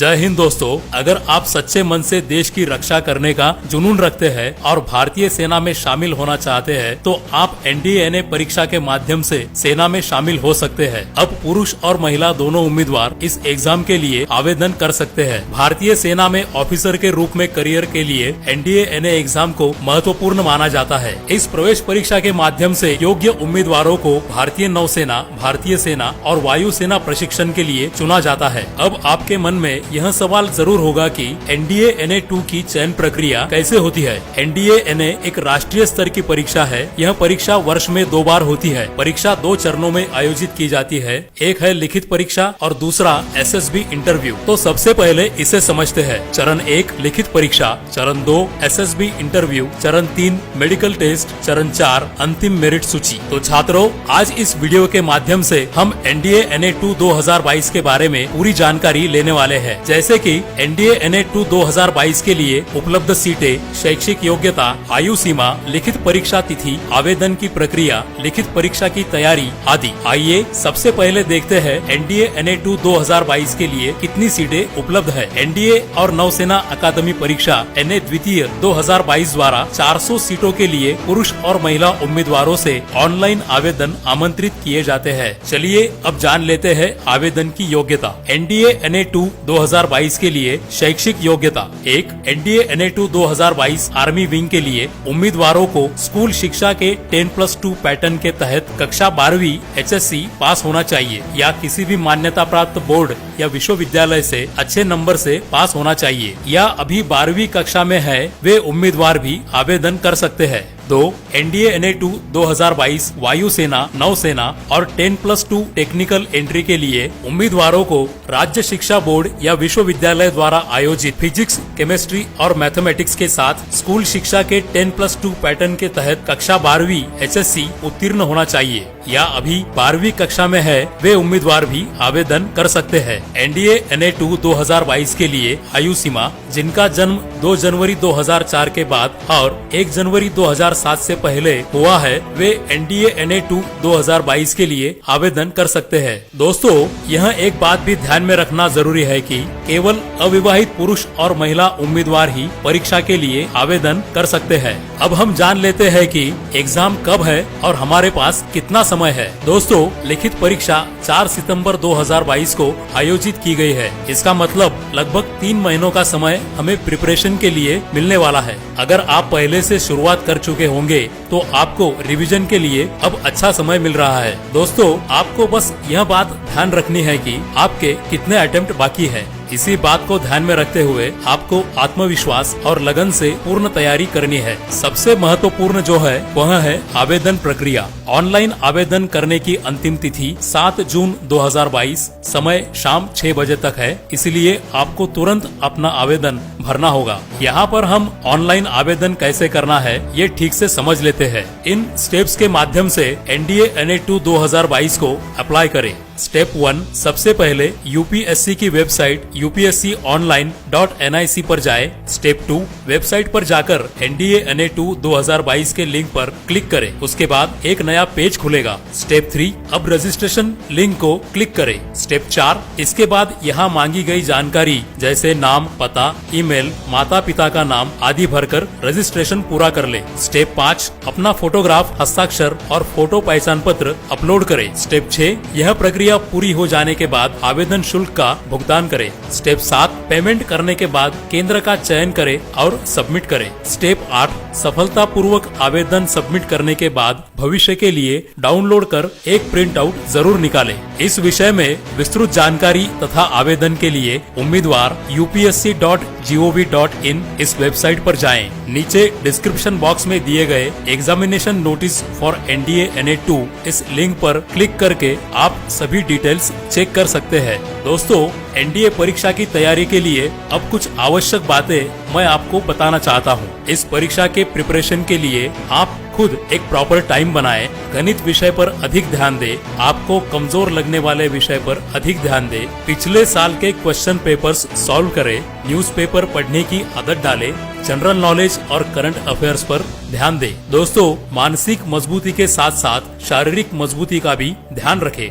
जय हिंद दोस्तों, अगर आप सच्चे मन से देश की रक्षा करने का जुनून रखते हैं और भारतीय सेना में शामिल होना चाहते हैं तो आप NDA परीक्षा के माध्यम से सेना में शामिल हो सकते हैं। अब पुरुष और महिला दोनों उम्मीदवार इस एग्जाम के लिए आवेदन कर सकते हैं। भारतीय सेना में ऑफिसर के रूप में करियर के लिए NDA एग्जाम को महत्वपूर्ण माना जाता है। इस प्रवेश परीक्षा के माध्यम से योग्य उम्मीदवारों को भारतीय नौसेना, भारतीय सेना और वायु सेना प्रशिक्षण के लिए चुना जाता है। अब आपके मन में यह सवाल जरूर होगा कि NDA-NA-2 की चयन प्रक्रिया कैसे होती है। NDA-NA एक राष्ट्रीय स्तर की परीक्षा है। यह परीक्षा वर्ष में 2 बार होती है। परीक्षा 2 चरणों में आयोजित की जाती है। एक है लिखित परीक्षा और दूसरा SSB इंटरव्यू। तो सबसे पहले इसे समझते हैं। चरण 1 लिखित परीक्षा, चरण 2 SSB इंटरव्यू, चरण 3 मेडिकल टेस्ट, चरण 4 अंतिम मेरिट सूची। तो छात्रों, आज इस वीडियो के माध्यम से हम NDA-NA-2 2022 के बारे में पूरी जानकारी लेने वाले हैं। जैसे कि NDA-NA-2 2022 के लिए उपलब्ध सीटें, शैक्षिक योग्यता, आयु सीमा, लिखित परीक्षा तिथि, आवेदन की प्रक्रिया, लिखित परीक्षा की तैयारी आदि। आइए सबसे पहले देखते हैं NDA-NA-2 2022 के लिए कितनी सीटें उपलब्ध है। NDA और नौसेना अकादमी परीक्षा NA द्वितीय 2022 द्वारा 400 सीटों के लिए पुरुष और महिला उम्मीदवारों से ऑनलाइन आवेदन आमंत्रित किए जाते हैं। चलिए अब जान लेते हैं आवेदन की योग्यता। NDA-NA-2 2022 के लिए शैक्षिक योग्यता। 1 NDA-NA-2 2022 आर्मी विंग के लिए उम्मीदवारों को स्कूल शिक्षा के 10+2 पैटर्न के तहत कक्षा 12वीं HSC पास होना चाहिए या किसी भी मान्यता प्राप्त बोर्ड या विश्वविद्यालय से अच्छे नंबर से पास होना चाहिए, या अभी 12वीं कक्षा में है वे उम्मीदवार भी आवेदन कर सकते हैं। 2 NDA-NA-2 2022 वायु सेना, नौसेना और 10+2 टेक्निकल एंट्री के लिए उम्मीदवारों को राज्य शिक्षा बोर्ड या विश्वविद्यालय द्वारा आयोजित फिजिक्स, केमिस्ट्री और मैथमेटिक्स के साथ स्कूल शिक्षा के 10+2 पैटर्न के तहत कक्षा 12वीं HSC उत्तीर्ण होना चाहिए, या अभी 12वीं कक्षा में है वे उम्मीदवार भी आवेदन कर सकते हैं। NDA-NA-2 2022 के लिए आयु सीमा, जिनका जन्म 2 जनवरी 2004 के बाद और 1 जनवरी 2007 से पहले हुआ है, वे NDA-NA-2 2022 के लिए आवेदन कर सकते हैं। दोस्तों, यह एक बात भी ध्यान में रखना जरूरी है कि केवल अविवाहित पुरुष और महिला उम्मीदवार ही परीक्षा के लिए आवेदन कर सकते हैं। अब हम जान लेते हैं कि एग्जाम कब है और हमारे पास कितना समय है। दोस्तों, लिखित परीक्षा 4 सितंबर 2022 को आयोजित की गई है। इसका मतलब लगभग 3 महीनों का समय हमें प्रिपरेशन के लिए मिलने वाला है। अगर आप पहले से शुरुआत कर चुके होंगे तो आपको रिवीजन के लिए अब अच्छा समय मिल रहा है। दोस्तों, आपको बस यह बात ध्यान रखनी है कि आपके कितने अटेम्प्ट बाकी है। इसी बात को ध्यान में रखते हुए आपको आत्मविश्वास और लगन से पूर्ण तैयारी करनी है। सबसे महत्वपूर्ण जो है वह है आवेदन प्रक्रिया। ऑनलाइन आवेदन करने की अंतिम तिथि 7 जून 2022, समय शाम 6 बजे तक है, इसलिए आपको तुरंत अपना आवेदन भरना होगा। यहाँ पर हम ऑनलाइन आवेदन कैसे करना है ये ठीक से समझ लेते हैं। इन स्टेप्स के माध्यम से NDA-NA-2 2022 को अप्लाई करें। स्टेप 1, सबसे पहले UPSC की वेबसाइट upsconline.nic पर जाए। स्टेप 2, वेबसाइट पर जाकर NDA-NA-2 2022 के लिंक पर क्लिक करें। उसके बाद एक नया पेज खुलेगा। स्टेप 3, अब रजिस्ट्रेशन लिंक को क्लिक करें। स्टेप 4, इसके बाद यहाँ मांगी गई जानकारी जैसे नाम, पता, ईमेल, माता पिता का नाम आदि भरकर रजिस्ट्रेशन पूरा कर ले। स्टेप 5, अपना फोटोग्राफ, हस्ताक्षर और फोटो पहचान पत्र अपलोड करें। स्टेप 6, यह प्रक्रिया पूरी हो जाने के बाद आवेदन शुल्क का भुगतान करें। स्टेप 7, पेमेंट करने के बाद केंद्र का चयन करें और सबमिट करें। स्टेप 8, सफलतापूर्वक आवेदन सबमिट करने के बाद भविष्य के लिए डाउनलोड कर एक प्रिंट आउट जरूर निकालें। इस विषय में विस्तृत जानकारी तथा आवेदन के लिए उम्मीदवार upsc.gov.in इस वेबसाइट पर जाएं। नीचे डिस्क्रिप्शन बॉक्स में दिए गए एग्जामिनेशन नोटिस फॉर NDA-NA-2 इस लिंक पर क्लिक करके आप सभी डिटेल्स चेक कर सकते हैं। दोस्तों, NDA परीक्षा की तैयारी के लिए अब कुछ आवश्यक बातें मैं आपको बताना चाहता हूँ। इस परीक्षा के प्रिपरेशन के लिए आप खुद एक प्रॉपर टाइम बनाएं, गणित विषय पर अधिक ध्यान दें, आपको कमजोर लगने वाले विषय पर अधिक ध्यान दें, पिछले साल के क्वेश्चन पेपर्स सॉल्व करें, न्यूज़पेपर पढ़ने की आदत डालें, जनरल नॉलेज और करंट अफेयर्स पर ध्यान दें। दोस्तों, मानसिक मजबूती के साथ साथ शारीरिक मजबूती का भी ध्यान रखें।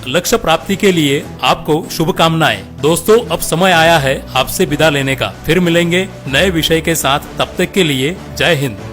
लक्ष्य प्राप्ति के लिए आपको शुभकामनाएं। दोस्तों, अब समय आया है आपसे विदा लेने का। फिर मिलेंगे नए विषय के साथ। तब तक के लिए जय हिंद।